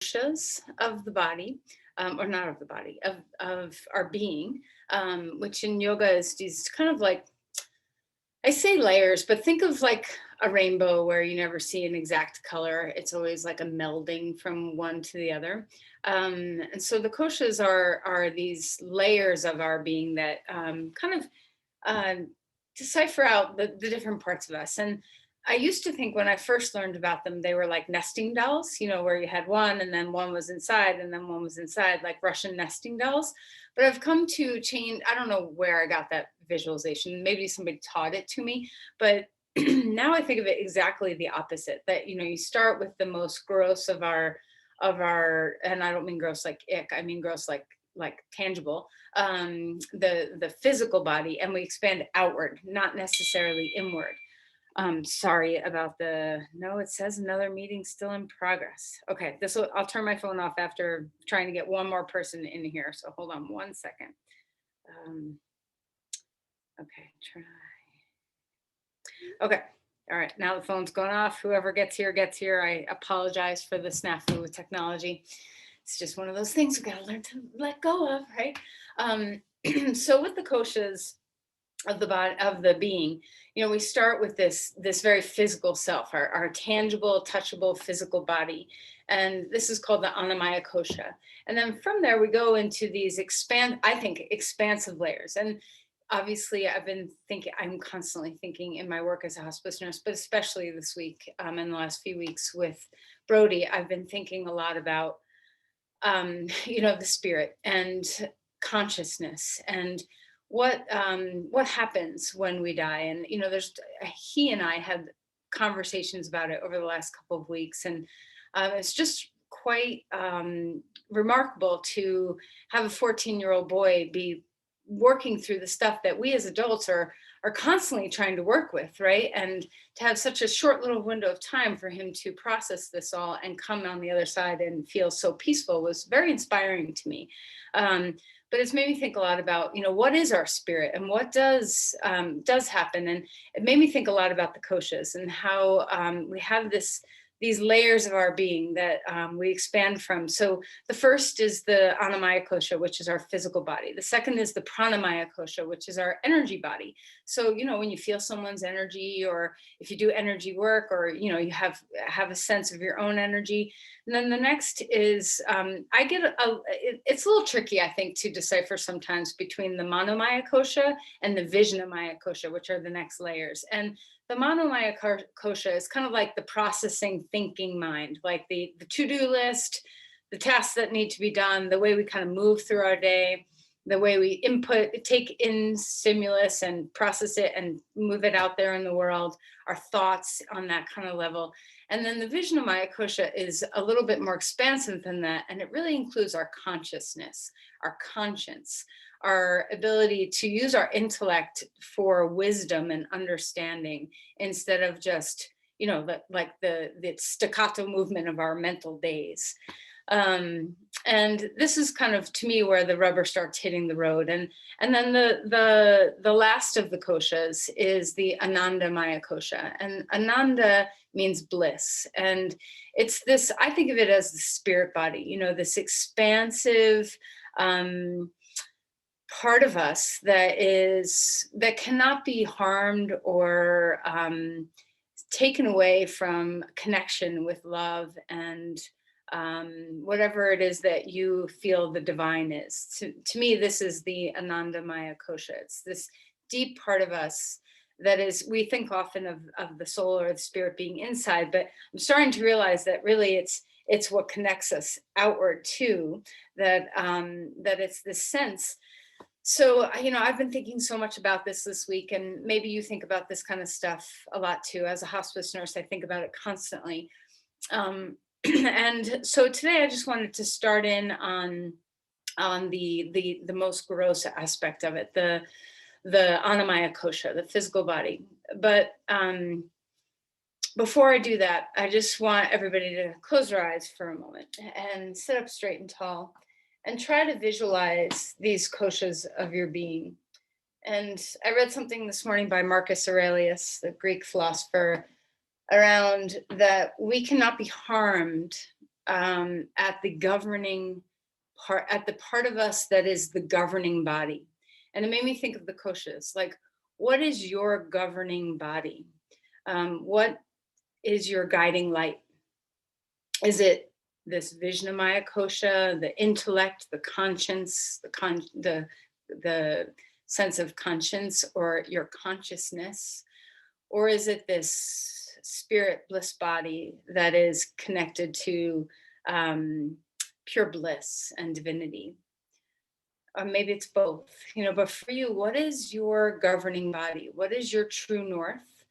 koshas of the body, or not of the body, of our being, which in yoga is these kind of like, I say layers, but think of like a rainbow where you never see an exact color. It's always like a melding from one to the other. And so the koshas are these layers of our being that kind of uh, decipher out the different parts of us. And I used to think when I first learned about them, they were like nesting dolls, where you had one and then one was inside and then one was inside, like Russian nesting dolls. But I've come to change. I don't know where I got that visualization. Maybe somebody taught it to me, but now I think of it exactly the opposite. That you start with the most gross and I don't mean gross like ick. I mean gross like tangible, the physical body, and we expand outward, not necessarily inward. Sorry about no, it says another meeting still in progress. Okay, I'll turn my phone off after trying to get one more person in here. So hold on one second. Um, okay, try. Okay. All right. Now the phone's going off. Whoever gets here gets here. I apologize for the snafu with technology. It's just one of those things we got to learn to let go of, right? So with the koshas of the body of the being, we start with this very physical self, our tangible, touchable, physical body, and this is called the Annamaya kosha. And then from there we go into these expansive layers. And obviously I'm constantly thinking in my work as a hospice nurse, but especially this week, in the last few weeks with Brody, I've been thinking a lot about the spirit and consciousness and what happens when we die. And he and I had conversations about it over the last couple of weeks, and it's just quite remarkable to have a 14-year-old boy be working through the stuff that we as adults are constantly trying to work with, right? And to have such a short little window of time for him to process this all and come on the other side and feel so peaceful was very inspiring to me. But it's made me think a lot about, what is our spirit and what does happen. And it made me think a lot about the koshas and how we have these layers of our being that we expand from. So the first is the Annamaya kosha, which is our physical body. The second is the Pranamaya kosha, which is our energy body. So, when you feel someone's energy, or if you do energy work, or, you have a sense of your own energy. And then the next is, it's a little tricky, I think, to decipher sometimes between the Manomaya kosha and the Vijnamaya kosha, which are the next layers. And the Manomaya kosha is kind of like the processing thinking mind, like the to-do list, the tasks that need to be done, the way we kind of move through our day, the way we take in stimulus and process it and move it out there in the world, our thoughts on that kind of level. And then the Vijnamaya kosha is a little bit more expansive than that. And it really includes our consciousness, our conscience, our ability to use our intellect for wisdom and understanding instead of just, the staccato movement of our mental days. And this is kind of, to me, where the rubber starts hitting the road. And then the last of the koshas is the Anandamaya kosha. And Ananda means bliss. And it's this, I think of it as the spirit body, this expansive part of us that cannot be harmed or taken away from connection with love and whatever it is that you feel the divine is. To me, this is the Anandamaya kosha. It's this deep part of us that is, we think often of the soul or the spirit being inside, but I'm starting to realize that really it's what connects us outward too, that it's this sense. So, I've been thinking so much about this week, and maybe you think about this kind of stuff a lot too. As a hospice nurse, I think about it constantly. And so today I just wanted to start in on the most gross aspect of it, the Annamaya kosha, the physical body. But before I do that, I just want everybody to close their eyes for a moment and sit up straight and tall and try to visualize these koshas of your being. And I read something this morning by Marcus Aurelius, the Greek philosopher, around that we cannot be harmed at the governing part, at the part of us that is the governing body. And it made me think of the koshas. Like, what is your governing body? What is your guiding light? Is it this Vijnamaya kosha, the intellect, the conscience, the sense of conscience, or your consciousness? Or is it this spirit bliss body that is connected to pure bliss and divinity? Or maybe it's both, but for you, what is your governing body? What is your true north?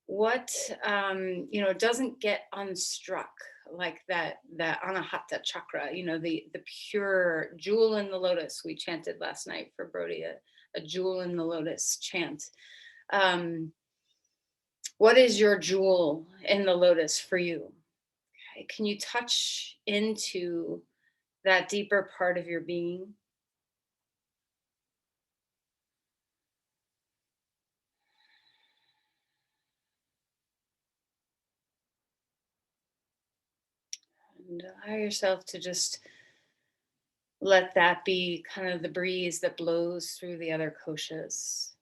What doesn't get unstruck, like that anahata chakra, the pure jewel in the lotus we chanted last night for Brody, a jewel in the lotus chant. What is your jewel in the lotus for you? Okay. Can you touch into that deeper part of your being? And allow yourself to just let that be kind of the breeze that blows through the other koshas.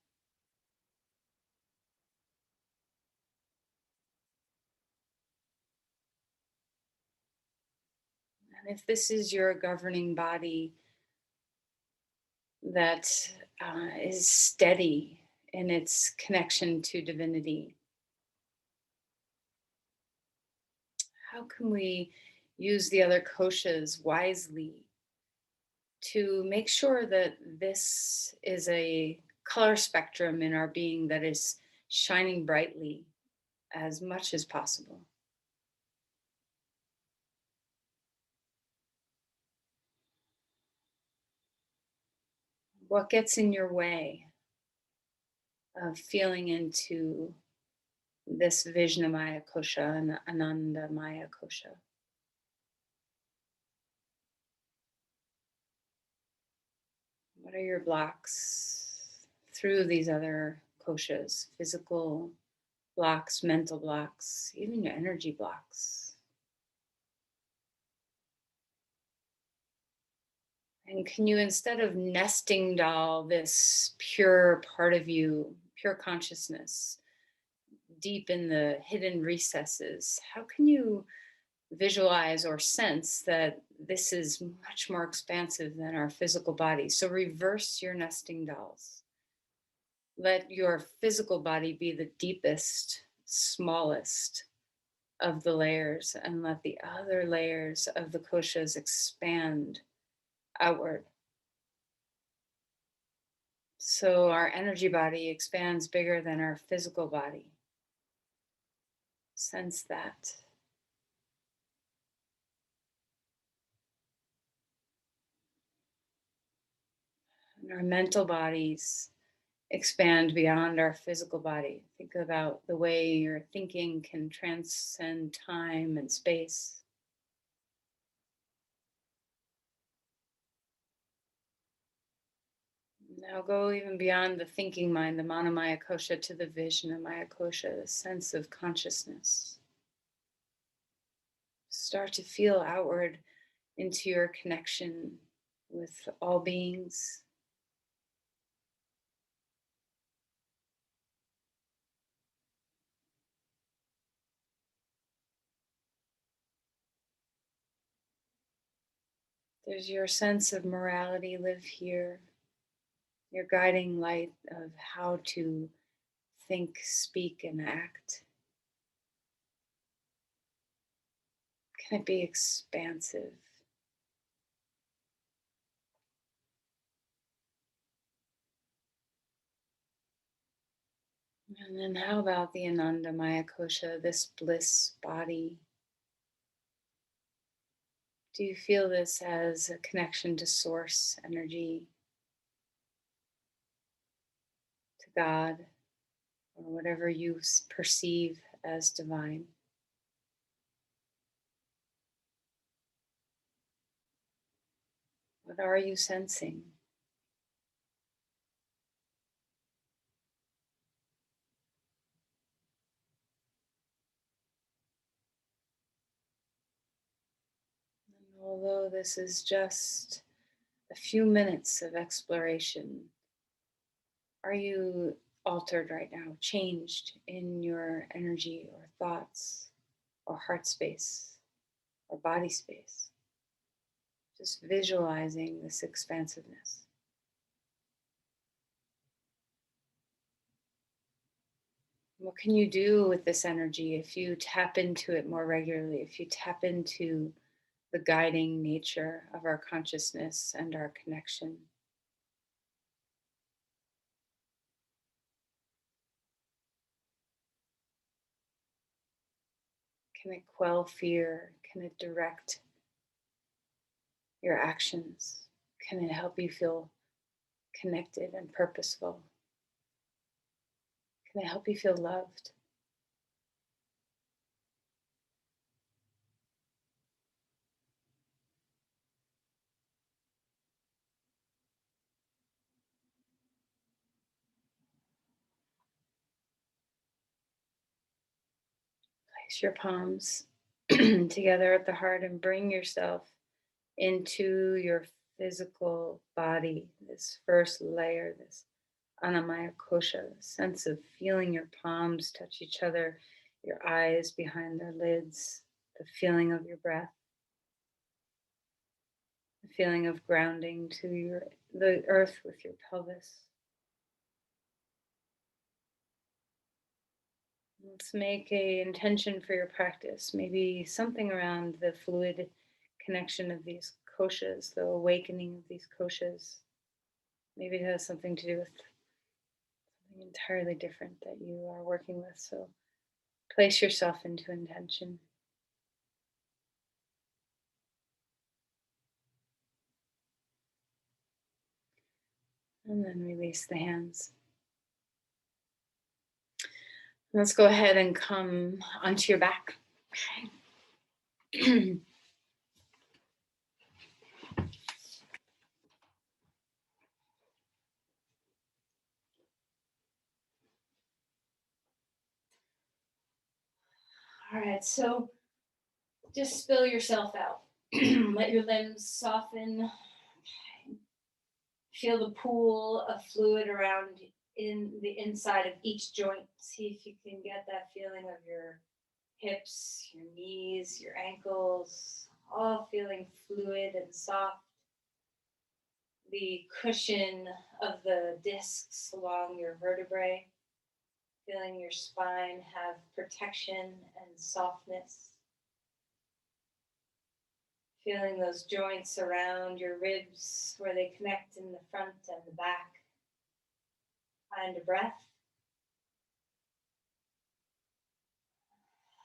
And if this is your governing body that is steady in its connection to divinity, how can we use the other koshas wisely to make sure that this is a color spectrum in our being that is shining brightly as much as possible? What gets in your way of feeling into this Vijnamaya kosha and Anandamaya kosha? What are your blocks through these other koshas? Physical blocks, mental blocks, even your energy blocks. And can you, instead of nesting doll this pure part of you, pure consciousness, deep in the hidden recesses, how can you visualize or sense that this is much more expansive than our physical body? So reverse your nesting dolls. Let your physical body be the deepest, smallest of the layers, and let the other layers of the koshas expand outward. So our energy body expands bigger than our physical body. Sense that. And our mental bodies expand beyond our physical body. Think about the way your thinking can transcend time and space. Now go even beyond the thinking mind, the Manomaya kosha, to the Vijnamaya kosha, the sense of consciousness. Start to feel outward into your connection with all beings. Does your sense of morality live here? Your guiding light of how to think, speak, and act? Can it be expansive? And then how about the Anandamaya kosha, this bliss body? Do you feel this as a connection to source energy, to God, or whatever you perceive as divine? What are you sensing? So this is just a few minutes of exploration. Are you altered right now, changed in your energy or thoughts or heart space or body space? Just visualizing this expansiveness. What can you do with this energy if you tap into it more regularly, if you tap into the guiding nature of our consciousness and our connection? Can it quell fear? Can it direct your actions? Can it help you feel connected and purposeful? Can it help you feel loved? Place your palms together at the heart and bring yourself into your physical body, this first layer, this Anamaya Kosha, the sense of feeling your palms touch each other, your eyes behind their lids, the feeling of your breath, the feeling of grounding to the earth with your pelvis. Let's make a intention for your practice, maybe something around the fluid connection of these koshas, the awakening of these koshas. Maybe it has something to do with something entirely different that you are working with. So place yourself into intention. And then release the hands. Let's go ahead and come onto your back. Okay. All right, so just spill yourself out. Let your limbs soften. Okay. Feel the pool of fluid around in the inside of each joint. See if you can get that feeling of your hips, your knees, your ankles, all feeling fluid and soft. The cushion of the discs along your vertebrae, feeling your spine have protection and softness. Feeling those joints around your ribs where they connect in the front and the back. Find a breath.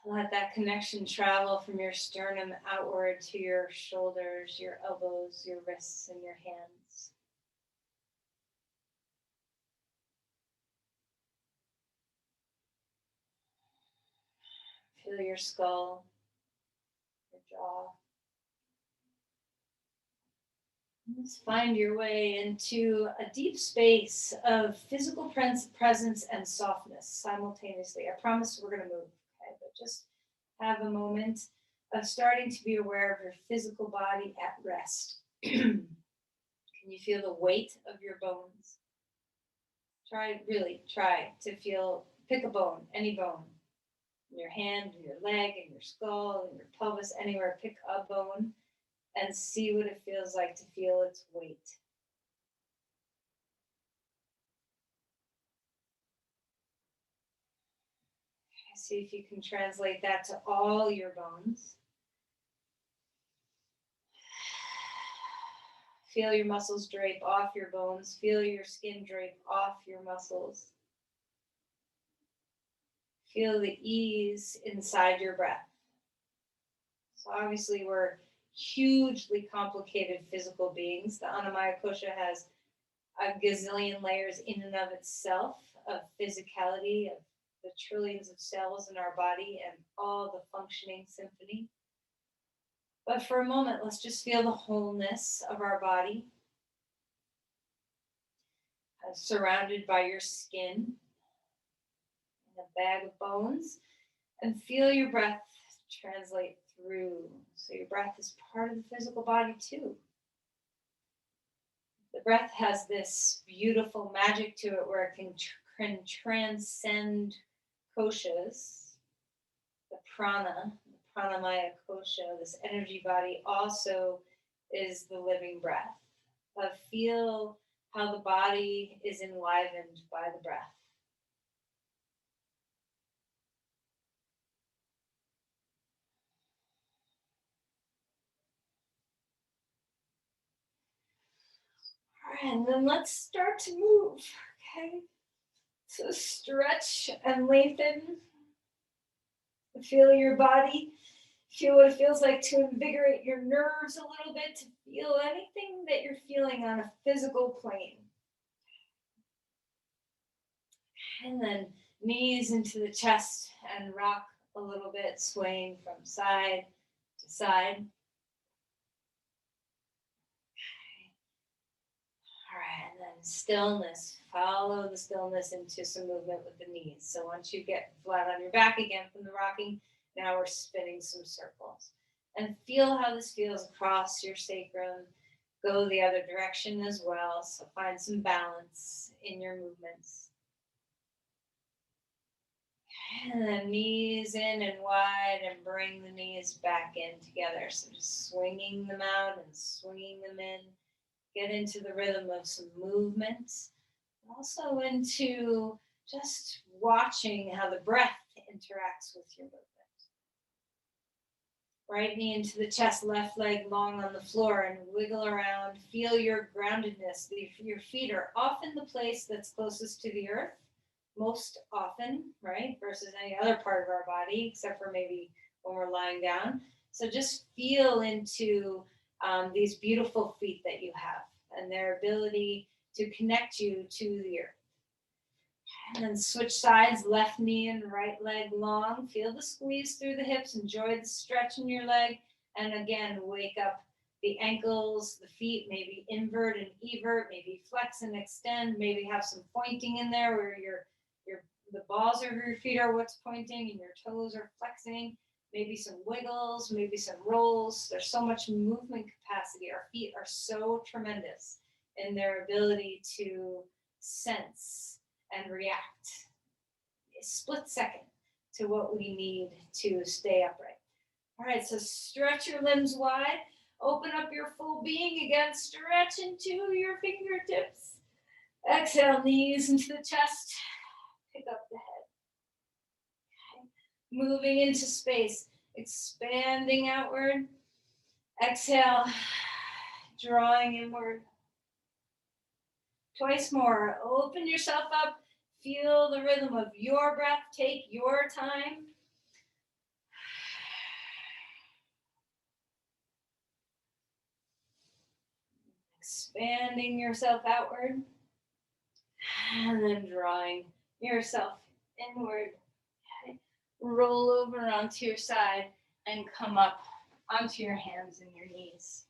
Let that connection travel from your sternum outward to your shoulders, your elbows, your wrists, and your hands. Feel your skull, your jaw. Just find your way into a deep space of physical presence and softness simultaneously. I promise we're going to move, okay? But just have a moment of starting to be aware of your physical body at rest. Can you feel the weight of your bones? Try to feel, pick a bone, any bone, in your hand, in your leg, in your skull, in your pelvis, anywhere. Pick a bone and see what it feels like to feel its weight. See if you can translate that to all your bones. Feel your muscles drape off your bones. Feel your skin drape off your muscles. Feel the ease inside your breath. So obviously we're hugely complicated physical beings. The Annamaya Kosha has a gazillion layers in and of itself of physicality, of the trillions of cells in our body and all the functioning symphony. But for a moment, let's just feel the wholeness of our body, surrounded by your skin, in a bag of bones, and feel your breath translate through. So your breath is part of the physical body too. The breath has this beautiful magic to it where it can transcend koshas, the prana, the pranamaya kosha, this energy body also is the living breath. But feel how the body is enlivened by the breath. All right, and then let's start to move. Okay, so stretch and lengthen. Feel your body. Feel what it feels like to invigorate your nerves a little bit, to feel anything that you're feeling on a physical plane. And then knees into the chest and rock a little bit, swaying from side to side. All right, and then stillness. Follow the stillness into some movement with the knees. So once you get flat on your back again from the rocking, now we're spinning some circles. And feel how this feels across your sacrum. Go the other direction as well. So find some balance in your movements. And then knees in and wide, and bring the knees back in together. So just swinging them out and swinging them in. Get into the rhythm of some movements. Also into just watching how the breath interacts with your movement. Right knee into the chest, left leg long on the floor, and wiggle around. Feel your groundedness. Your feet are often the place that's closest to the earth, most often, right? Versus any other part of our body, except for maybe when we're lying down. So just feel into these beautiful feet that you have and their ability to connect you to the earth. And then switch sides, left knee and right leg long. Feel the squeeze through the hips. Enjoy the stretch in your leg. And again, wake up the ankles, the feet, maybe invert and evert, maybe flex and extend, maybe have some pointing in there where the balls of your feet are what's pointing and your toes are flexing. Maybe some wiggles, maybe some rolls. There's so much movement capacity. Our feet are so tremendous in their ability to sense and react a split second to what we need to stay upright. All right, so stretch your limbs wide. Open up your full being again. Stretch into your fingertips. Exhale, knees into the chest. Pick up the head. Okay. Moving into space. Expanding outward. Exhale. Drawing inward. Twice more. Open yourself up. Feel the rhythm of your breath. Take your time. Expanding yourself outward. And then drawing yourself inward. Okay. Roll over onto your side and come up onto your hands and your knees.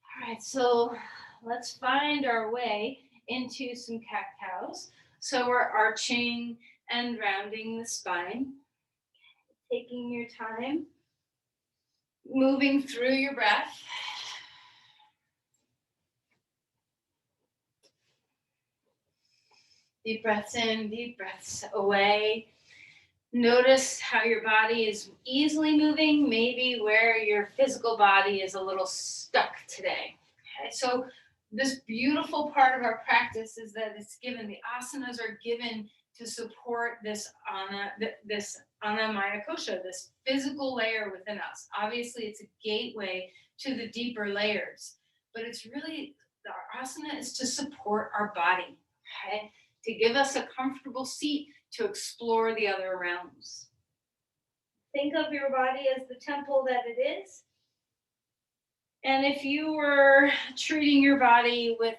All right, so let's find our way into some cat-cows. So we're arching and rounding the spine, taking your time, moving through your breath. Deep breaths in, deep breaths away. Notice how your body is easily moving, maybe where your physical body is a little stuck today. Okay, so this beautiful part of our practice is that it's given, the asanas are given to support this ana maya kosha, this physical layer within us. Obviously, it's a gateway to the deeper layers, but it's really, our asana is to support our body, okay? To give us a comfortable seat to explore the other realms. Think of your body as the temple that it is. And if you were treating your body with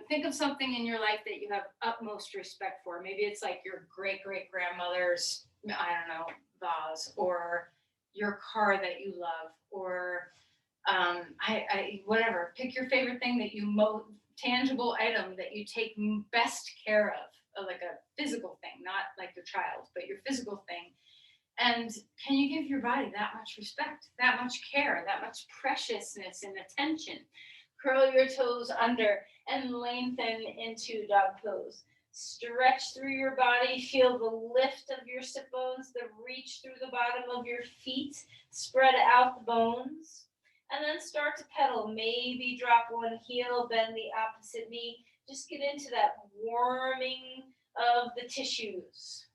think of something in your life that you have utmost respect for. Maybe it's like your great-great-grandmother's, I don't know, vase, or your car that you love, or whatever. Pick your favorite thing that you tangible item that you take best care of, like a physical thing, not like your child, but your physical thing. And can you give your body that much respect, that much care, that much preciousness and attention? Curl your toes under and lengthen into dog pose. Stretch through your body, feel the lift of your sit bones, the reach through the bottom of your feet, spread out the bones, and then start to pedal. Maybe drop one heel, bend the opposite knee. Just get into that warming of the tissues.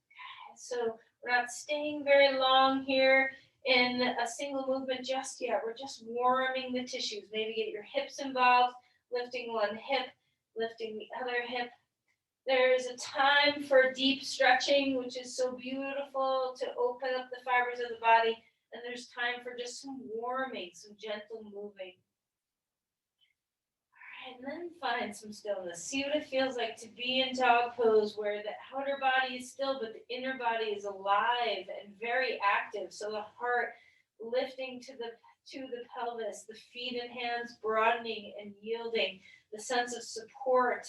So we're not staying very long here in a single movement just yet. We're just warming the tissues. Maybe get your hips involved, lifting one hip, lifting the other hip. There's a time for deep stretching, which is so beautiful to open up the fibers of the body. And there's time for just some warming, some gentle moving. And then find some stillness. See what it feels like to be in dog pose where the outer body is still, but the inner body is alive and very active. So the heart lifting to the pelvis, the feet and hands broadening and yielding, the sense of support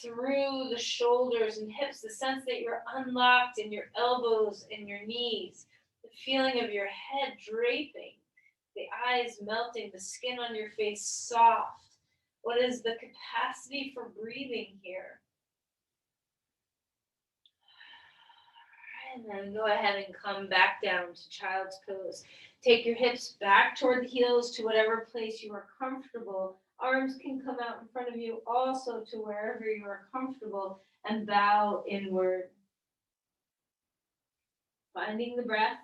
through the shoulders and hips, the sense that you're unlocked in your elbows and your knees, the feeling of your head draping, the eyes melting, the skin on your face soft. What is the capacity for breathing here? And then go ahead and come back down to child's pose. Take your hips back toward the heels to whatever place you are comfortable. Arms can come out in front of you also to wherever you are comfortable, and bow inward. Finding the breath.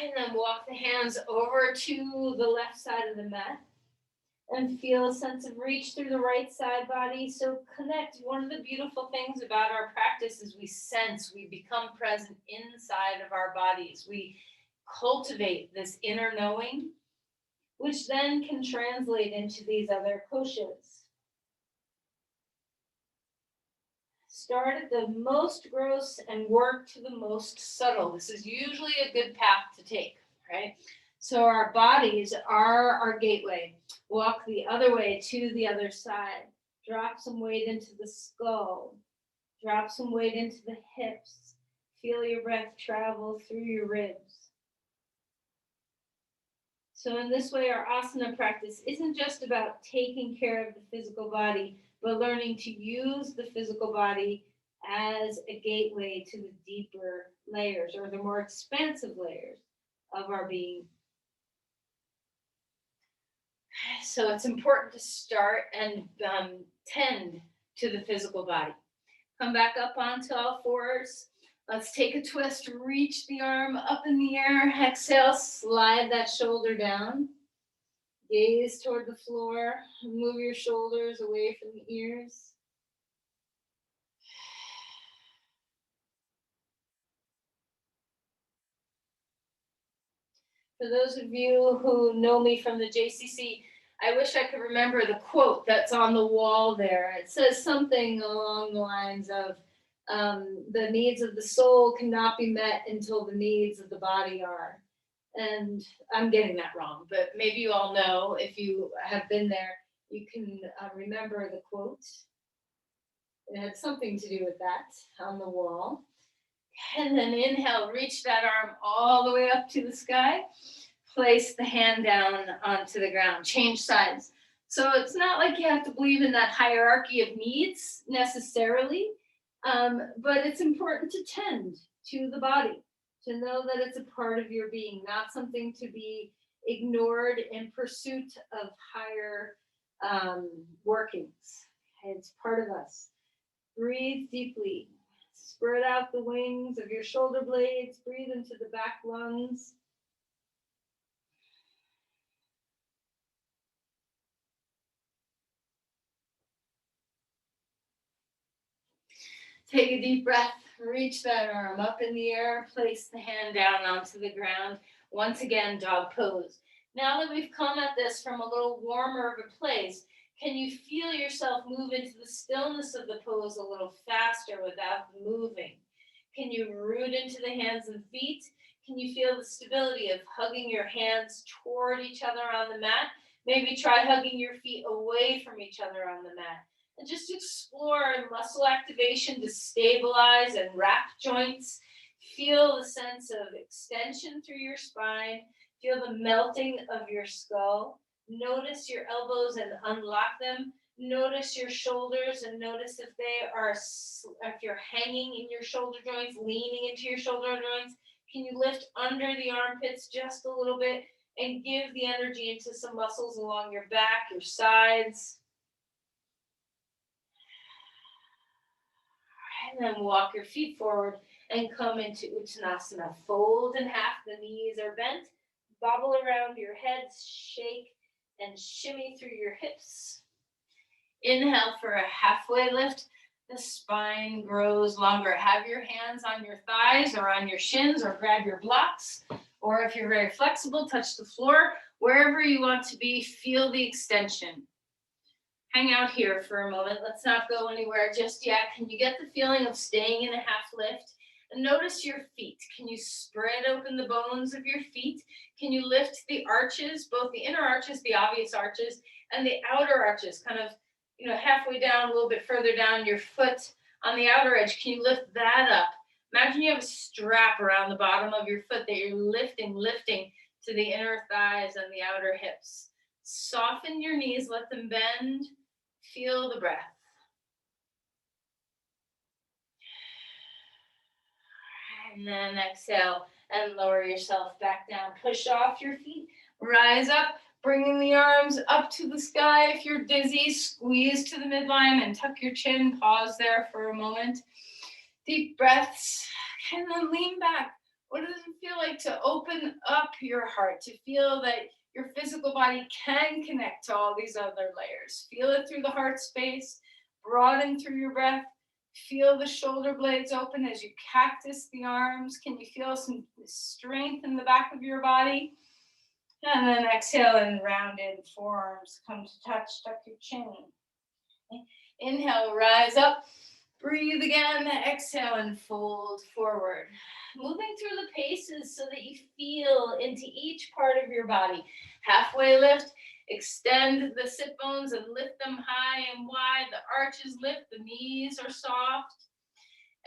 And then walk the hands over to the left side of the mat and feel a sense of reach through the right side body. So connect. One of the beautiful things about our practice is we sense, we become present inside of our bodies. We cultivate this inner knowing, which then can translate into these other koshas. Start at the most gross and work to the most subtle. This is usually a good path to take, right? So our bodies are our gateway. Walk the other way to the other side. Drop some weight into the skull. Drop some weight into the hips. Feel your breath travel through your ribs. So in this way, our asana practice isn't just about taking care of the physical body, but learning to use the physical body as a gateway to the deeper layers or the more expansive layers of our being. So it's important to start and tend to the physical body. Come back up onto all fours. Let's take a twist, reach the arm up in the air. Exhale, slide that shoulder down. Gaze toward the floor. Move your shoulders away from the ears. For those of you who know me from the JCC, I wish I could remember the quote that's on the wall there. It says something along the lines of, the needs of the soul cannot be met until the needs of the body are. And I'm getting that wrong, but maybe you all know, if you have been there, you can remember the quote. It had something to do with that on the wall. And then inhale, reach that arm all the way up to the sky. Place the hand down onto the ground. Change sides. So it's not like you have to believe in that hierarchy of needs necessarily, but it's important to tend to the body, to know that it's a part of your being, not something to be ignored in pursuit of higher workings. It's part of us. Breathe deeply. Spread out the wings of your shoulder blades. Breathe into the back lungs. Take a deep breath. Reach that arm up in the air. Place the hand down onto the ground. Once again, dog pose. Now that we've come at this from a little warmer of a place, can you feel yourself move into the stillness of the pose a little faster without moving? Can you root into the hands and feet? Can you feel the stability of hugging your hands toward each other on the mat? Maybe try hugging your feet away from each other on the mat. And just explore muscle activation to stabilize and wrap joints. Feel the sense of extension through your spine. Feel the melting of your skull. Notice your elbows and unlock them. Notice your shoulders and notice if they are, if you're hanging in your shoulder joints, leaning into your shoulder joints. Can you lift under the armpits just a little bit and give the energy into some muscles along your back, your sides? And then walk your feet forward and come into Uttanasana. Fold in half, the knees are bent. Bobble around your head, shake and shimmy through your hips. Inhale for a halfway lift. The spine grows longer. Have your hands on your thighs or on your shins or grab your blocks. Or if you're very flexible, touch the floor. Wherever you want to be, feel the extension. Hang out here for a moment. Let's not go anywhere just yet. Can you get the feeling of staying in a half lift? And notice your feet. Can you spread open the bones of your feet? Can you lift the arches, both the inner arches, the obvious arches, and the outer arches, kind of, halfway down, a little bit further down, your foot on the outer edge. Can you lift that up? Imagine you have a strap around the bottom of your foot that you're lifting to the inner thighs and the outer hips. Soften your knees, let them bend. Feel the breath. And then exhale and lower yourself back down. Push off your feet, rise up, bringing the arms up to the sky. If you're dizzy, squeeze to the midline and tuck your chin. Pause there for a moment. Deep breaths, and then lean back. What does it feel like to open up your heart, to feel that your physical body can connect to all these other layers? Feel it through the heart space, broaden through your breath. Feel the shoulder blades open as you cactus the arms. Can you feel some strength in the back of your body? And then exhale and rounded forearms come to touch, tuck your chin. Inhale, rise up. Breathe again, exhale and fold forward. Moving through the paces so that you feel into each part of your body. Halfway lift, extend the sit bones and lift them high and wide. The arches lift, the knees are soft.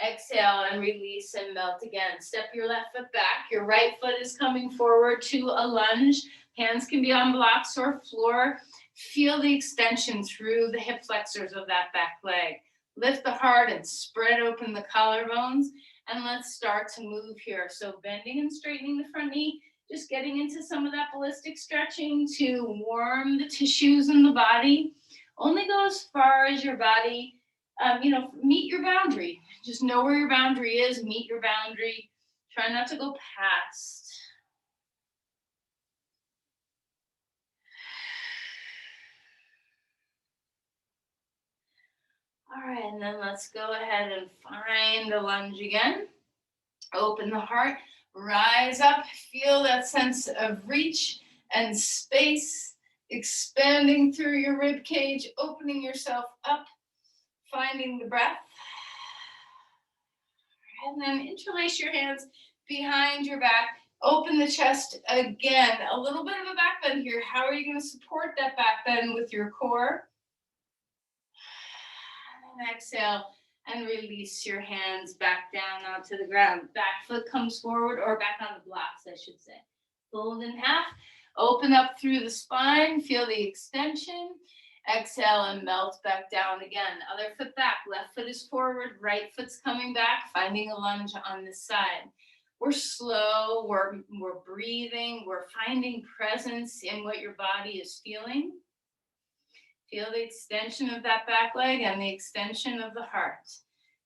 Exhale and release and melt again. Step your left foot back. Your right foot is coming forward to a lunge. Hands can be on blocks or floor. Feel the extension through the hip flexors of that back leg. Lift the heart and spread open the collarbones. And let's start to move here. So bending and straightening the front knee, just getting into some of that ballistic stretching to warm the tissues in the body. Only go as far as your body, meet your boundary. Just know where your boundary is, meet your boundary. Try not to go past. All right, and then let's go ahead and find a lunge again. Open the heart, rise up, feel that sense of reach and space, expanding through your rib cage, opening yourself up, finding the breath. And then interlace your hands behind your back, open the chest again. A little bit of a back bend here. How are you going to support that back bend with your core? And exhale and release your hands back down onto the ground. Back foot comes forward, or back on the blocks, I should say. Fold in half, open up through the spine, feel the extension. Exhale and melt back down again. Other foot back, left foot is forward, right foot's coming back, finding a lunge on this side. We're slow, we're breathing, we're finding presence in what your body is feeling. Feel the extension of that back leg and the extension of the heart.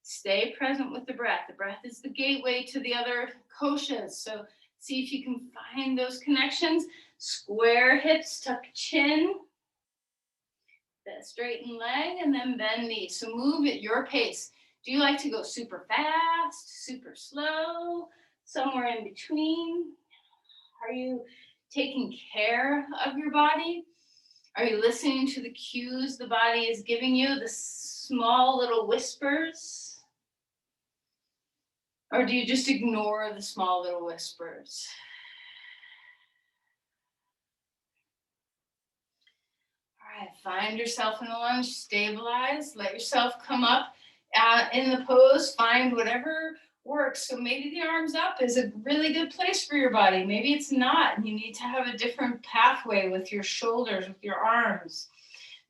Stay present with the breath. The breath is the gateway to the other koshas. So see if you can find those connections. Square hips, tuck chin. Straighten leg and then bend knee. So move at your pace. Do you like to go super fast, super slow, somewhere in between? Are you taking care of your body? Are you listening to the cues the body is giving you, the small little whispers? Or do you just ignore the small little whispers? All right, Find yourself in the lunge, stabilize, let yourself come up in the pose, find whatever works. So maybe the arms up is a really good place for your body. Maybe it's not, and you need to have a different pathway with your shoulders, with your arms.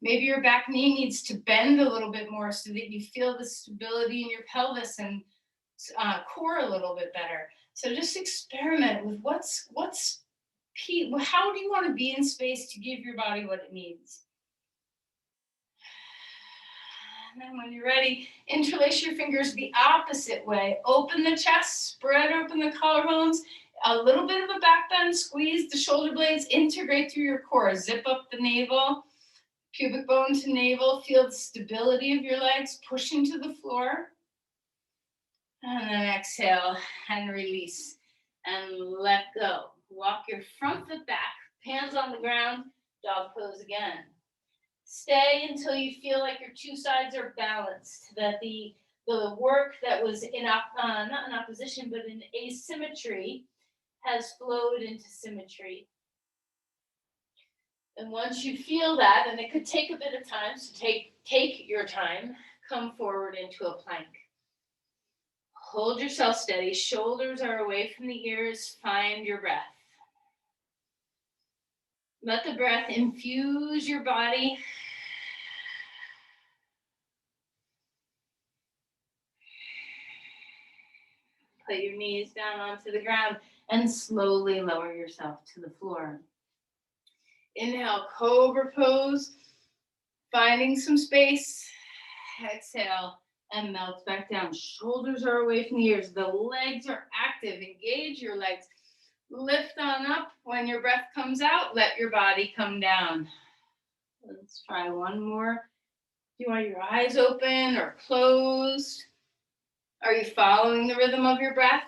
Maybe your back knee needs to bend a little bit more so that you feel the stability in your pelvis and core a little bit better. So just experiment with how do you want to be in space to give your body what it needs? And then when you're ready, interlace your fingers the opposite way. Open the chest, spread open the collarbones, a little bit of a back bend, squeeze the shoulder blades, integrate through your core, zip up the navel, pubic bone to navel, feel the stability of your legs pushing to the floor. And then exhale and release and let go. Walk your front foot back, hands on the ground, dog pose again. Stay until you feel like your two sides are balanced, that the work that was not in opposition, but in asymmetry has flowed into symmetry. And once you feel that, and it could take a bit of time, so take your time, come forward into a plank. Hold yourself steady, shoulders are away from the ears, find your breath. Let the breath infuse your body. Put your knees down onto the ground and slowly lower yourself to the floor. Inhale, cobra pose, finding some space. Exhale and melt back down. Shoulders are away from the ears. The legs are active. Engage your legs. Lift on up. When your breath comes out, let your body come down. Let's try one more. Do you want your eyes open or closed? Are you following the rhythm of your breath?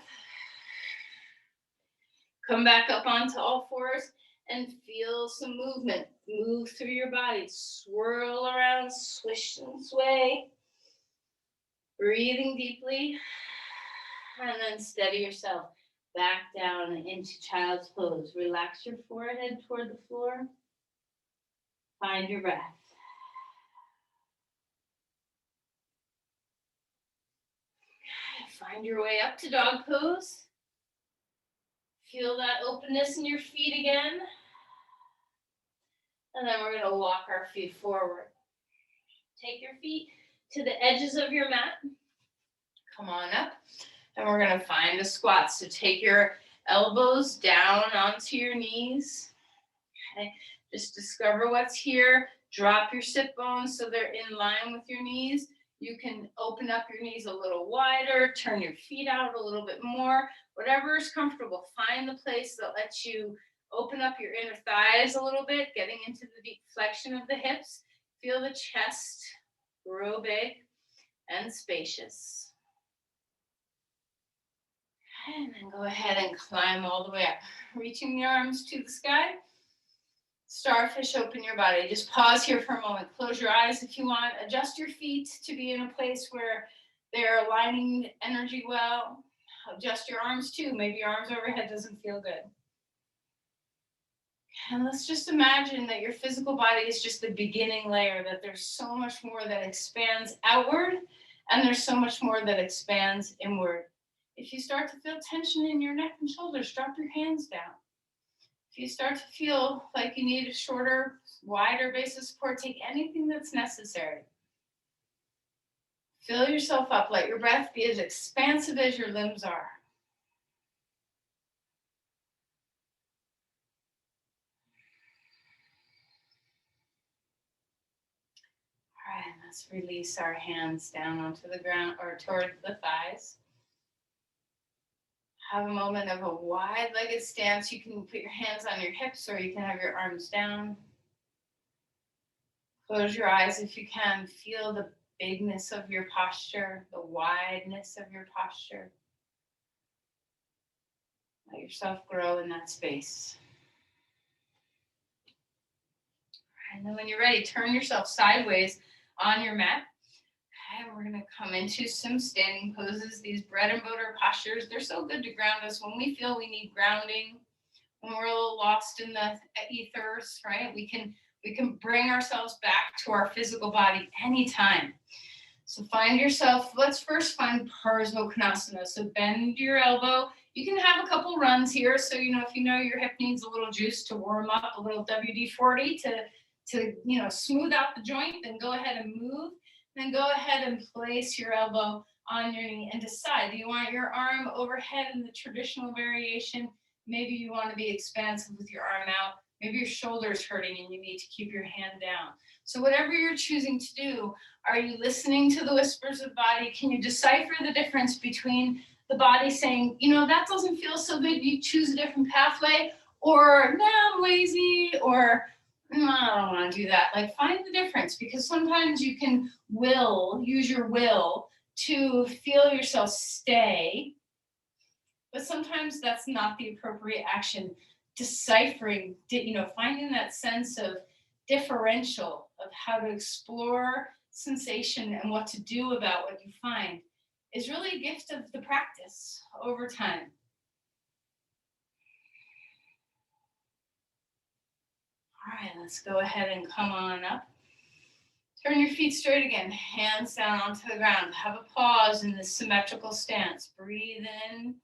Come back up onto all fours and feel some movement. Move through your body. Swirl around, swish and sway. Breathing deeply. And then steady yourself back down into child's pose. Relax your forehead toward the floor. Find your breath. Find your way up to dog pose. Feel that openness in your feet again. And then we're going to walk our feet forward. Take your feet to the edges of your mat. Come on up. And we're going to find a squat. So take your elbows down onto your knees. Okay. Just discover what's here. Drop your sit bones so they're in line with your knees. You can open up your knees a little wider, turn your feet out a little bit more, whatever is comfortable. Find the place that lets you open up your inner thighs a little bit, getting into the deep flexion of the hips. Feel the chest grow big and spacious. And then go ahead and climb all the way up, reaching the arms to the sky. Starfish, open your body. Just pause here for a moment. Close your eyes if you want. Adjust your feet to be in a place where they're aligning energy well. Adjust your arms too. Maybe your arms overhead doesn't feel good. And let's just imagine that your physical body is just the beginning layer, that there's so much more that expands outward, and there's so much more that expands inward. If you start to feel tension in your neck and shoulders, drop your hands down. If you start to feel like you need a shorter, wider base of support, take anything that's necessary. Fill yourself up. Let your breath be as expansive as your limbs are. All right, let's release our hands down onto the ground or toward the thighs. Have a moment of a wide-legged stance. You can put your hands on your hips or you can have your arms down. Close your eyes if you can. Feel the bigness of your posture, the wideness of your posture. Let yourself grow in that space. And then when you're ready, turn yourself sideways on your mat. And we're going to come into some standing poses. These bread and butter postures, they're so good to ground us when we feel we need grounding, when we're a little lost in the ethers, right? We can We can bring ourselves back to our physical body anytime. So find yourself, let's first find Parsvakonasana. So bend your elbow. You can have a couple runs here. So, if you know your hip needs a little juice to warm up, a little WD-40 to smooth out the joint, then go ahead and move. Then go ahead and place your elbow on your knee and decide, do you want your arm overhead in the traditional variation? Maybe you want to be expansive with your arm out. Maybe your shoulder is hurting and you need to keep your hand down. So whatever you're choosing to do, are you listening to the whispers of the body? Can you decipher the difference between the body saying, that doesn't feel so good, you choose a different pathway, or no, I'm lazy, or no, I don't want to do that. Like, find the difference, because sometimes you can use your will to feel yourself stay, but sometimes that's not the appropriate action. Deciphering, finding that sense of differential of how to explore sensation and what to do about what you find is really a gift of the practice over time. All right, let's go ahead and come on up. Turn your feet straight again, hands down onto the ground. Have a pause in this symmetrical stance. Breathe in,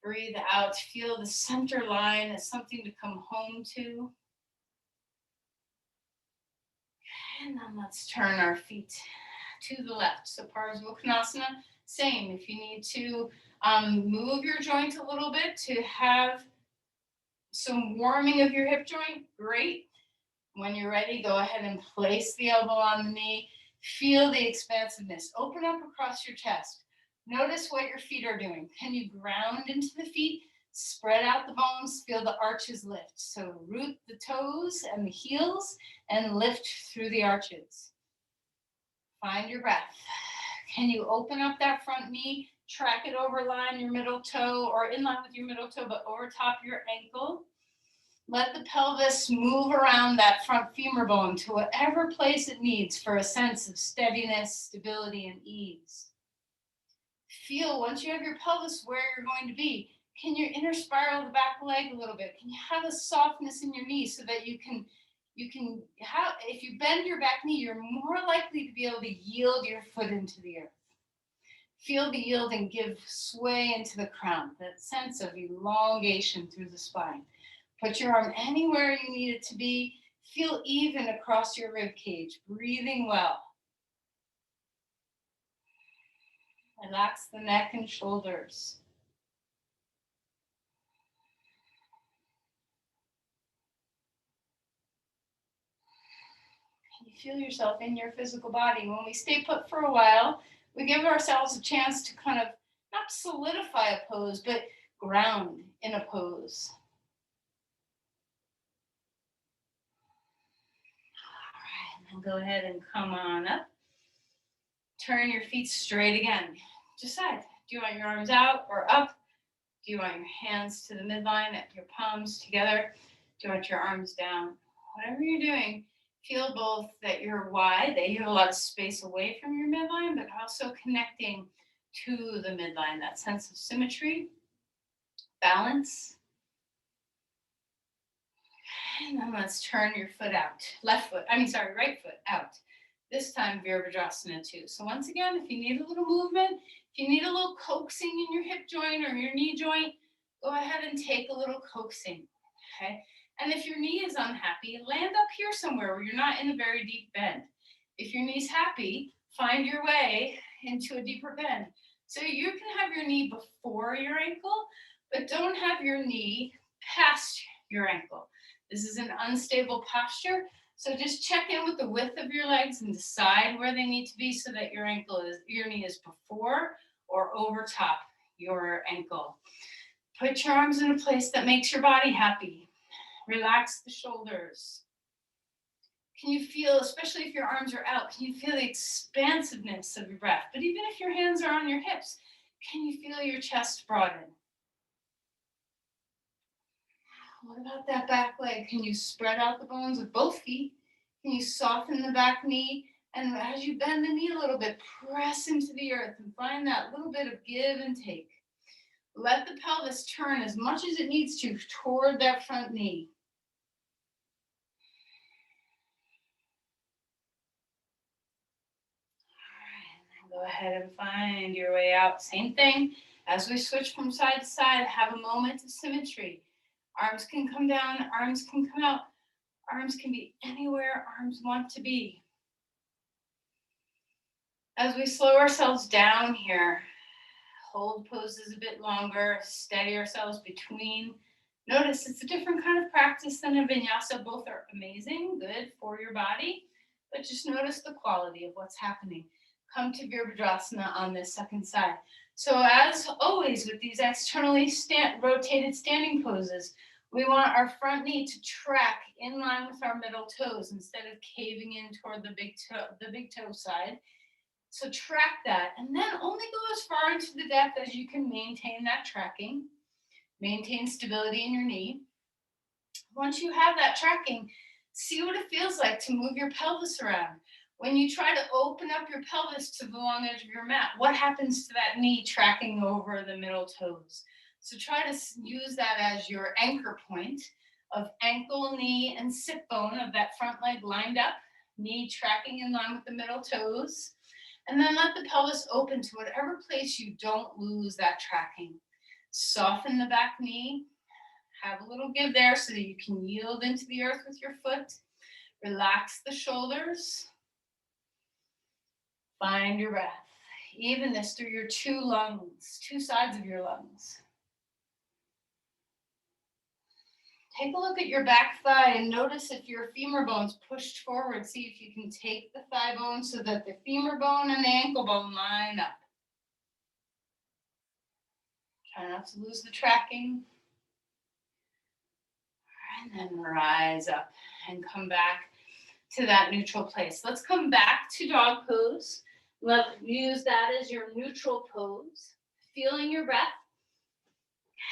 breathe out. Feel the center line as something to come home to. And then let's turn our feet to the left. So Parsvakonasana, same. If you need to move your joint a little bit to have some warming of your hip joint, great. When you're ready, go ahead and place the elbow on the knee. Feel the expansiveness. Open up across your chest. Notice what your feet are doing. Can you ground into the feet? Spread out the bones. Feel the arches lift. So root the toes and the heels and lift through the arches. Find your breath. Can you open up that front knee? Track it over line your middle toe, or in line with your middle toe, but over top your ankle. Let the pelvis move around that front femur bone to whatever place it needs for a sense of steadiness, stability, and ease. Feel, once you have your pelvis where you're going to be, can you inner spiral the back leg a little bit? Can you have a softness in your knee so that you can have, if you bend your back knee, you're more likely to be able to yield your foot into the earth. Feel the yield and give sway into the crown, that sense of elongation through the spine. Put your arm anywhere you need it to be. Feel even across your rib cage, breathing well. Relax the neck and shoulders. Can you feel yourself in your physical body? When we stay put for a while, we give ourselves a chance to kind of not solidify a pose, but ground in a pose. All right, now go ahead and come on up. Turn your feet straight again. Decide, do you want your arms out or up? Do you want your hands to the midline, your palms together? Do you want your arms down? Whatever you're doing, feel both that you're wide, that you have a lot of space away from your midline, but also connecting to the midline, that sense of symmetry, balance. And then let's turn your foot out. Right foot out. This time Virabhadrasana too. So once again, if you need a little movement, if you need a little coaxing in your hip joint or your knee joint, go ahead and take a little coaxing, okay? And if your knee is unhappy, land up here somewhere where you're not in a very deep bend. If your knee's happy, find your way into a deeper bend. So you can have your knee before your ankle, but don't have your knee past your ankle. This is an unstable posture. So just check in with the width of your legs and decide where they need to be so that your knee is before or over top your ankle. Put your arms in a place that makes your body happy. Relax the shoulders. Can you feel, especially if your arms are out, can you feel the expansiveness of your breath? But even if your hands are on your hips, can you feel your chest broaden? What about that back leg? Can you spread out the bones of both feet? Can you soften the back knee? And as you bend the knee a little bit, press into the earth and find that little bit of give and take. Let the pelvis turn as much as it needs to toward that front knee. Go ahead and find your way out. Same thing. As we switch from side to side, have a moment of symmetry. Arms can come down, arms can come out. Arms can be anywhere arms want to be. As we slow ourselves down here, hold poses a bit longer, steady ourselves between. Notice it's a different kind of practice than a vinyasa. Both are amazing, good for your body, but just notice the quality of what's happening. Come to Virabhadrasana on this second side. So as always with these externally rotated standing poses, we want our front knee to track in line with our middle toes instead of caving in toward the big toe side. So track that, and then only go as far into the depth as you can maintain that tracking. Maintain stability in your knee. Once you have that tracking, see what it feels like to move your pelvis around. When you try to open up your pelvis to the long edge of your mat, what happens to that knee tracking over the middle toes? So try to use that as your anchor point of ankle, knee, and sit bone of that front leg lined up, knee tracking in line with the middle toes. And then let the pelvis open to whatever place you don't lose that tracking. Soften the back knee. Have a little give there so that you can yield into the earth with your foot. Relax the shoulders. Find your breath. Evenness through your two lungs, two sides of your lungs. Take a look at your back thigh and notice if your femur bone's pushed forward. See if you can take the thigh bone so that the femur bone and the ankle bone line up. Try not to lose the tracking. And then rise up and come back to that neutral place. Let's come back to dog pose. Let's use that as your neutral pose. Feeling your breath.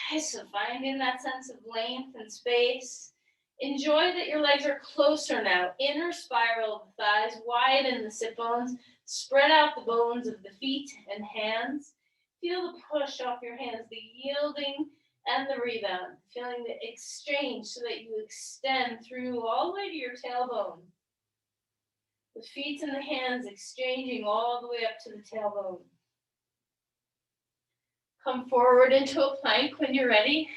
Okay, so finding that sense of length and space. Enjoy that your legs are closer now. Inner spiral of the thighs, widen the sit bones. Spread out the bones of the feet and hands. Feel the push off your hands, the yielding and the rebound. Feeling the exchange so that you extend through all the way to your tailbone. The feet and the hands exchanging all the way up to the tailbone. Come forward into a plank when you're ready.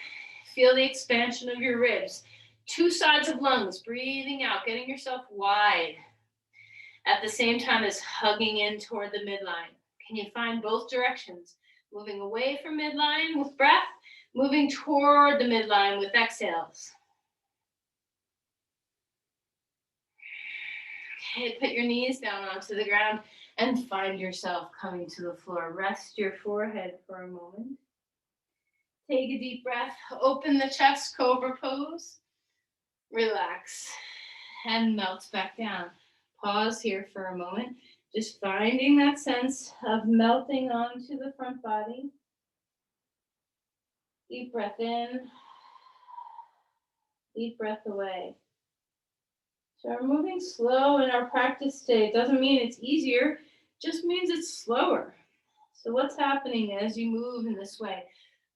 Feel the expansion of your ribs. Two sides of lungs, breathing out, getting yourself wide. At the same time as hugging in toward the midline. Can you find both directions? Moving away from midline with breath, moving toward the midline with exhales. Okay, put your knees down onto the ground and find yourself coming to the floor. Rest your forehead for a moment. Take a deep breath. Open the chest, cobra pose. Relax and melt back down. Pause here for a moment. Just finding that sense of melting onto the front body. Deep breath in. Deep breath away. So we're moving slow in our practice today. It doesn't mean it's easier, it just means it's slower. So what's happening as you move in this way?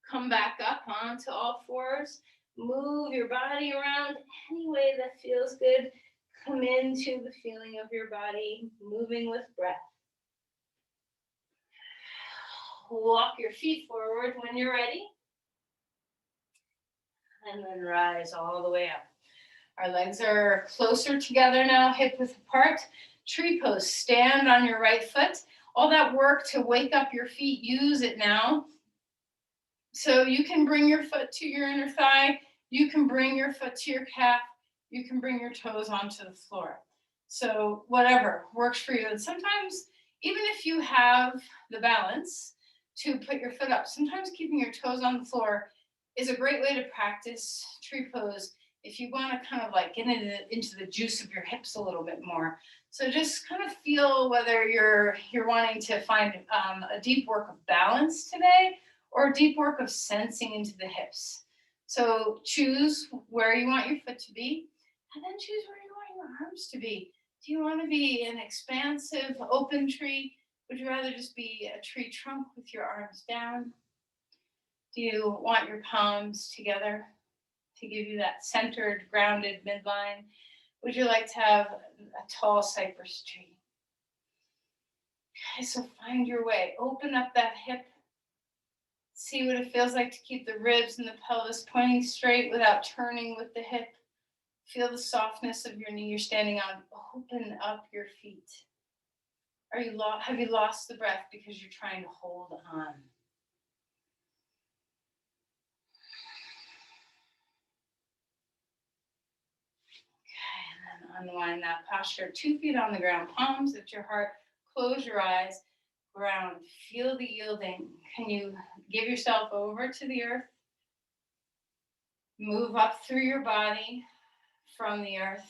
Come back up onto all fours. Move your body around any way that feels good. Come into the feeling of your body, moving with breath. Walk your feet forward when you're ready. And then rise all the way up. Our legs are closer together now, hip width apart. Tree pose, stand on your right foot. All that work to wake up your feet, use it now. So you can bring your foot to your inner thigh. You can bring your foot to your calf. You can bring your toes onto the floor. So whatever works for you. And sometimes, even if you have the balance to put your foot up, sometimes keeping your toes on the floor is a great way to practice tree pose if you want to kind of like get into the juice of your hips a little bit more. So just kind of feel whether you're wanting to find a deep work of balance today or a deep work of sensing into the hips. So choose where you want your foot to be, and then choose where you want your arms to be. Do you want to be an expansive, open tree? Would you rather just be a tree trunk with your arms down? Do you want your palms together to give you that centered, grounded midline? Would you like to have a tall cypress tree? Okay, so find your way. Open up that hip. See what it feels like to keep the ribs and the pelvis pointing straight without turning with the hip. Feel the softness of your knee you're standing on. Open up your feet. Have you lost the breath because you're trying to hold on? Okay, and then unwind that posture. 2 feet on the ground, palms at your heart. Close your eyes. Ground. Feel the yielding. Can you give yourself over to the earth? Move up through your body from the earth.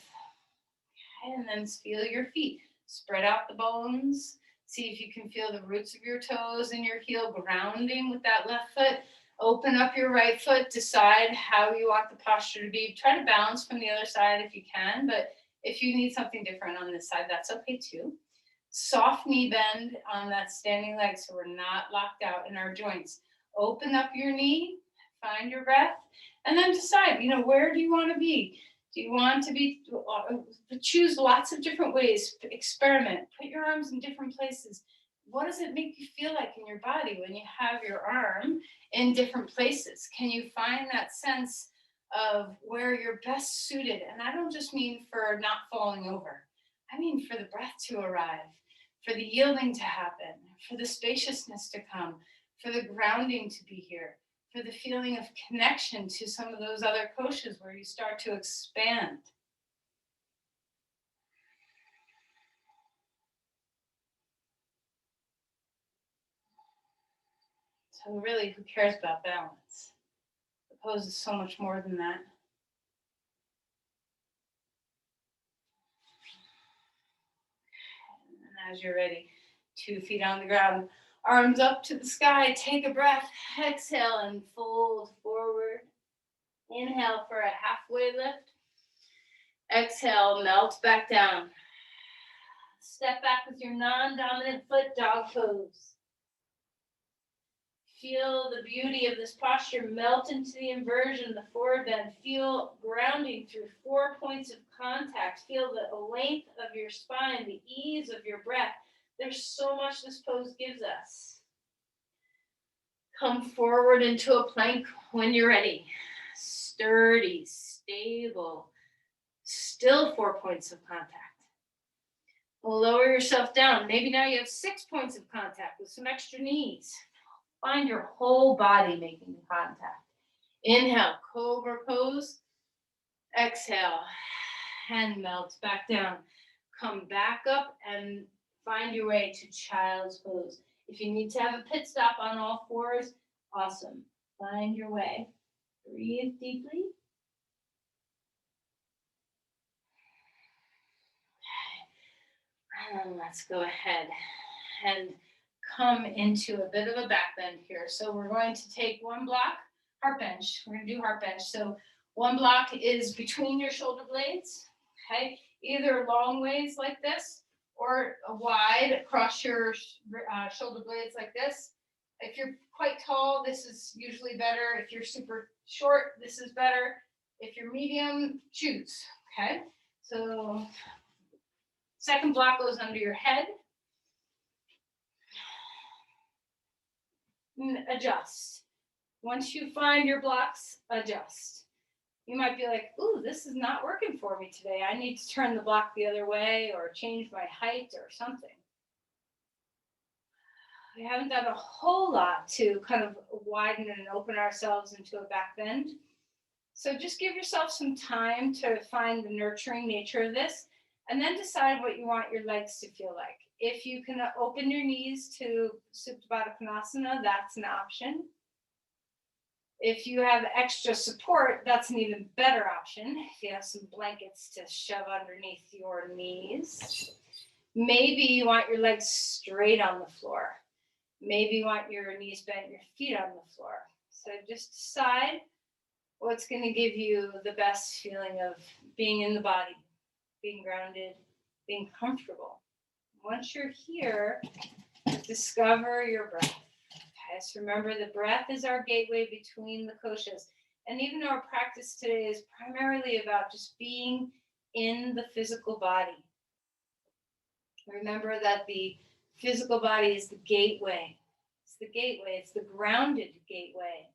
Okay, and then feel your feet. Spread out the bones. See if you can feel the roots of your toes and your heel grounding with that left foot. Open up your right foot. Decide how you want the posture to be. Try to balance from the other side if you can, but if you need something different on this side, that's okay too. Soft knee bend on that standing leg so we're not locked out in our joints. Open up your knee, find your breath, and then decide, where do you want to be? Do you want to be, choose lots of different ways, experiment, put your arms in different places. What does it make you feel like in your body when you have your arm in different places? Can you find that sense of where you're best suited? And I don't just mean for not falling over. I mean for the breath to arrive, for the yielding to happen, for the spaciousness to come, for the grounding to be here, for the feeling of connection to some of those other koshas where you start to expand. So really, who cares about balance? The pose is so much more than that. And as you're ready, 2 feet on the ground, arms up to the sky, take a breath, exhale and fold forward. Inhale for a halfway lift. Exhale, melt back down. Step back with your non-dominant foot, dog pose. Feel the beauty of this posture melt into the inversion, the forward bend. Feel grounding through 4 points of contact. Feel the length of your spine, the ease of your breath. There's so much this pose gives us. Come forward into a plank when you're ready. Sturdy, stable, still 4 points of contact. Lower yourself down. Maybe now you have 6 points of contact with some extra knees. Find your whole body making contact. Inhale, cobra pose. Exhale, and melt back down. Come back up and find your way to child's pose. If you need to have a pit stop on all fours, awesome. Find your way. Breathe deeply. And let's go ahead and come into a bit of a back bend here. So we're going to take one block, heart bench. We're going to do heart bench. So one block is between your shoulder blades, okay? Either long ways like this or wide across your shoulder blades like this. If you're quite tall, this is usually better. If you're super short, this is better. If you're medium, choose, okay? So second block goes under your head. Adjust. Once you find your blocks, adjust. You might be like, ooh, this is not working for me today. I need to turn the block the other way or change my height or something. We haven't done a whole lot to kind of widen and open ourselves into a back bend. So just give yourself some time to find the nurturing nature of this and then decide what you want your legs to feel like. If you can open your knees to Supta Baddha Konasana, that's an option. If you have extra support, that's an even better option. If you have some blankets to shove underneath your knees. Maybe you want your legs straight on the floor. Maybe you want your knees bent, your feet on the floor. So just decide what's going to give you the best feeling of being in the body, being grounded, being comfortable. Once you're here, discover your breath. Okay, so remember, the breath is our gateway between the koshas. And even though our practice today is primarily about just being in the physical body, remember that the Physical body is the gateway. It's the gateway. It's the grounded gateway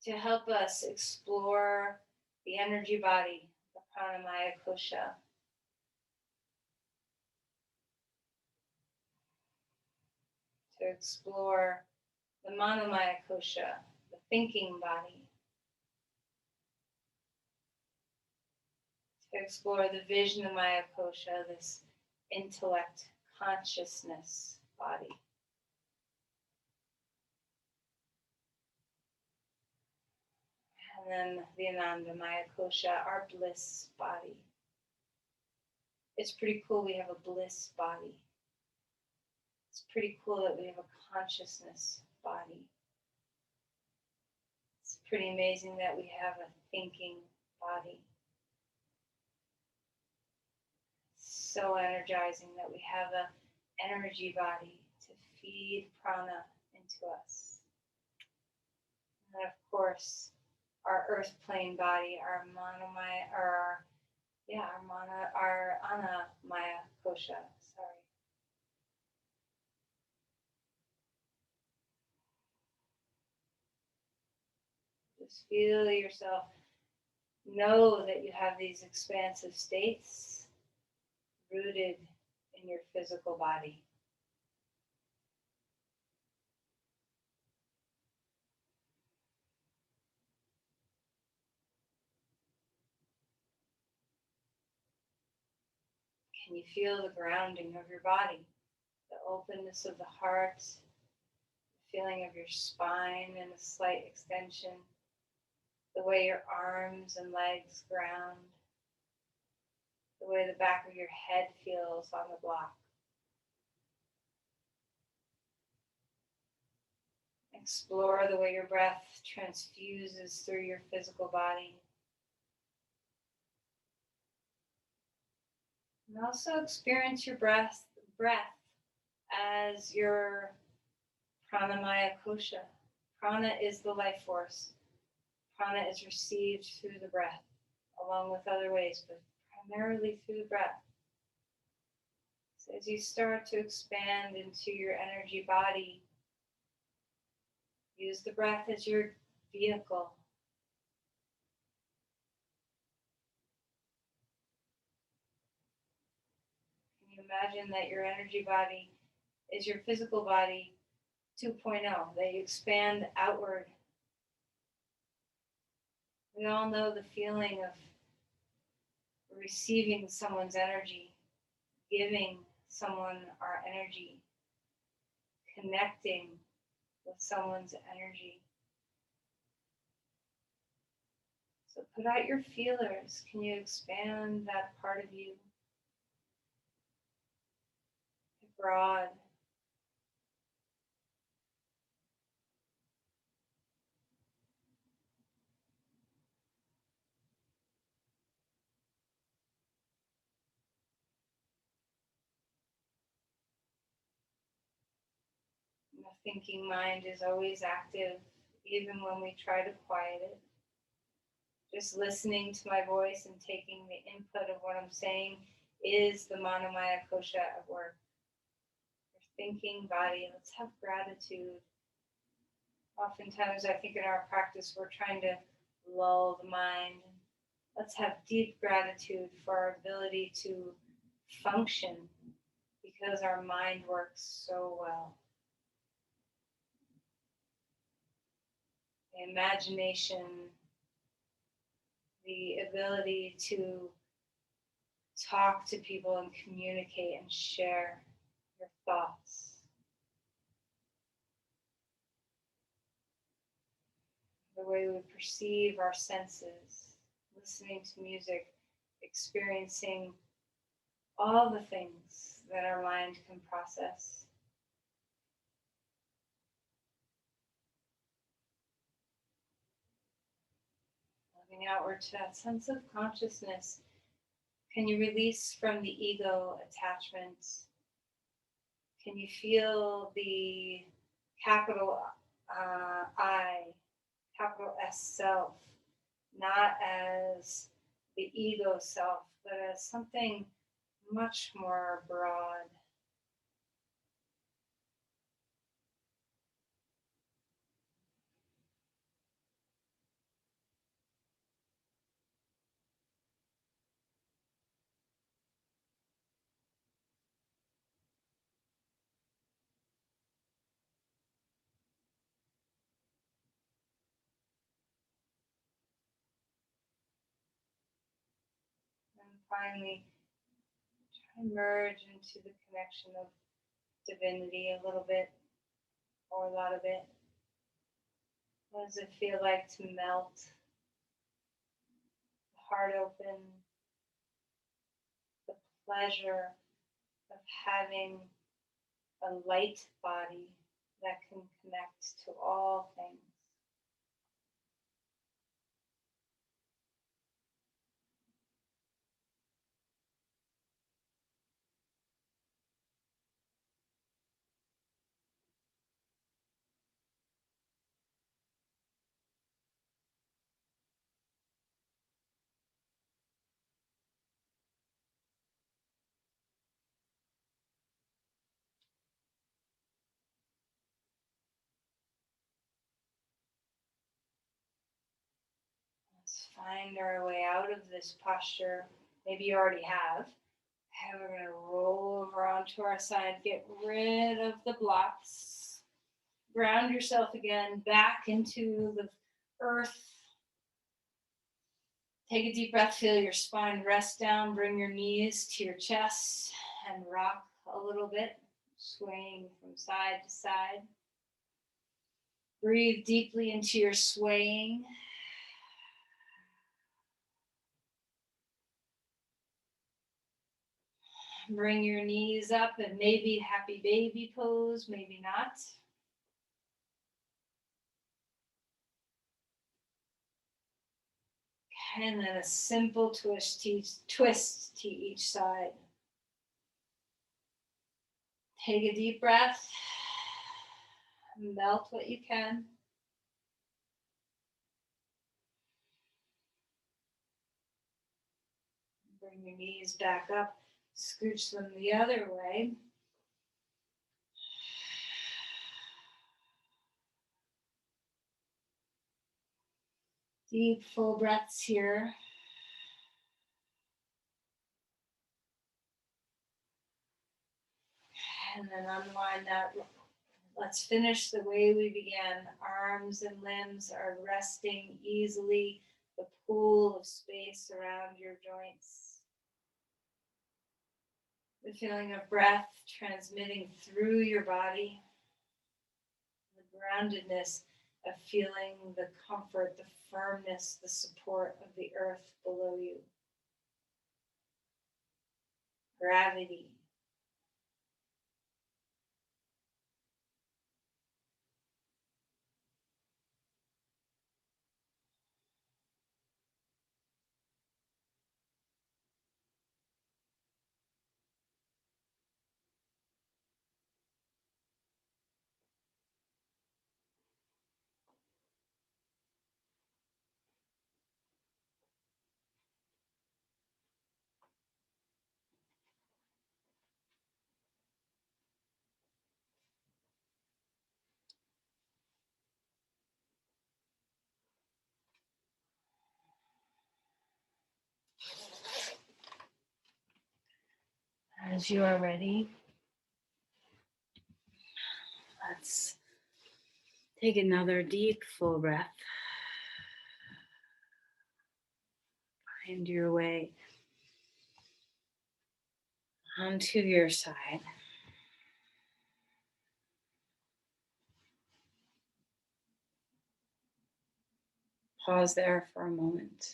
to help us explore the energy body, the pranamaya kosha. To explore the manomaya kosha, the thinking body. To explore the Vijnanamaya kosha, this intellect, consciousness body. And then the Anandamaya kosha, our bliss body. It's pretty cool we have a bliss body. It's pretty cool that we have a consciousness body. It's pretty amazing that we have a thinking body. It's so energizing that we have an energy body to feed prana into us. And of course, our earth plane body, our manomaya, or our anamaya kosha. Sorry. Just feel yourself. Know that you have these expansive states rooted in your physical body. Can you feel the grounding of your body? The openness of the heart, the feeling of your spine and a slight extension, the way your arms and legs ground, the way the back of your head feels on the block. Explore the way your breath transfuses through your physical body. And also experience your breath as your pranamaya kosha. Prana is the life force. Prana is received through the breath, along with other ways, but primarily through the breath. So as you start to expand into your energy body, use the breath as your vehicle. Can you imagine that your energy body is your physical body 2.0, that you expand outward? We all know the feeling of receiving someone's energy, giving someone our energy, connecting with someone's energy. So put out your feelers. Can you expand that part of you? Broad. The thinking mind is always active, even when we try to quiet it. Just listening to my voice and taking the input of what I'm saying is the manomaya kosha at work. Your thinking body, let's have gratitude. Oftentimes I think in our practice we're trying to lull the mind. Let's have deep gratitude for our ability to function because our mind works so well. The imagination, the ability to talk to people and communicate and share your thoughts. The way we perceive our senses, listening to music, experiencing all the things that our mind can process. Moving outward to that sense of consciousness. Can you release from the ego attachments? Can you feel the capital I, capital S self, not as the ego self, but as something much more broad, finally try to merge into the connection of divinity a little bit or a lot of it. What does it feel like to melt the heart open, the pleasure of having a light body that can connect to all things? Let's find our way out of this posture. Maybe you already have. And we're going to roll over onto our side, get rid of the blocks, ground yourself again back into the earth. Take a deep breath, feel your spine rest down, bring your knees to your chest and rock a little bit, swaying from side to side. Breathe deeply into your swaying. Bring your knees up and maybe happy baby pose, maybe not. And then a simple twist to each side. Take a deep breath. Melt what you can. Bring your knees back up. Scooch them the other way. Deep, full breaths here. And then unwind that. Let's finish the way we began. Arms and limbs are resting easily. The pool of space around your joints. The feeling of breath transmitting through your body. The groundedness of feeling the comfort, the firmness, the support of the earth below you. Gravity. As you are ready, let's take another deep, full breath. Find your way onto your side. Pause there for a moment.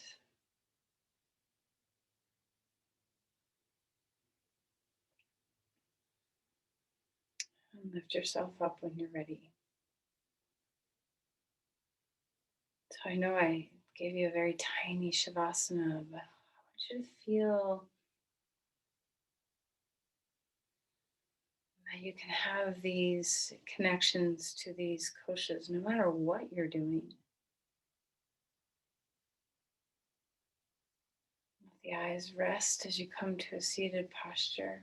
And lift yourself up when you're ready. So I know I gave you a very tiny Shavasana, but I want you to feel that you can have these connections to these koshas no matter what you're doing. Let the eyes rest as you come to a seated posture.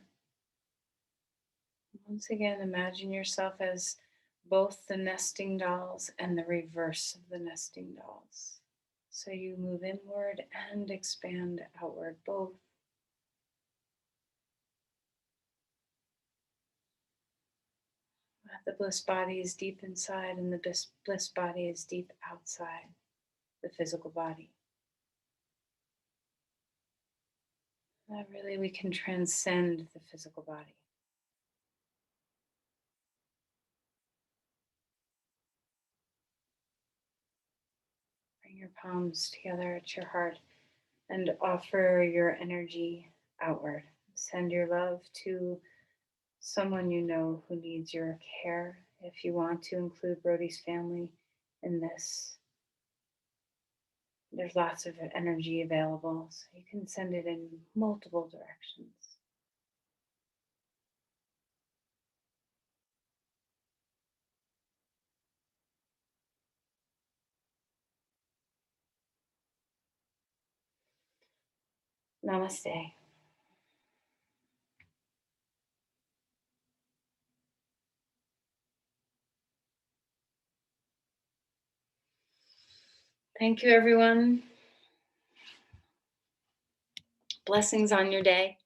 Once again, imagine yourself as both the nesting dolls and the reverse of the nesting dolls. So you move inward and expand outward, both. The bliss body is deep inside and the bliss body is deep outside the physical body. That really we can transcend the physical body. Bring your palms together at your heart and offer your energy outward. Send your love to someone you know who needs your care. If you want to include Brody's family in this, there's lots of energy available, so you can send it in multiple directions. Namaste. Thank you, everyone. Blessings on your day.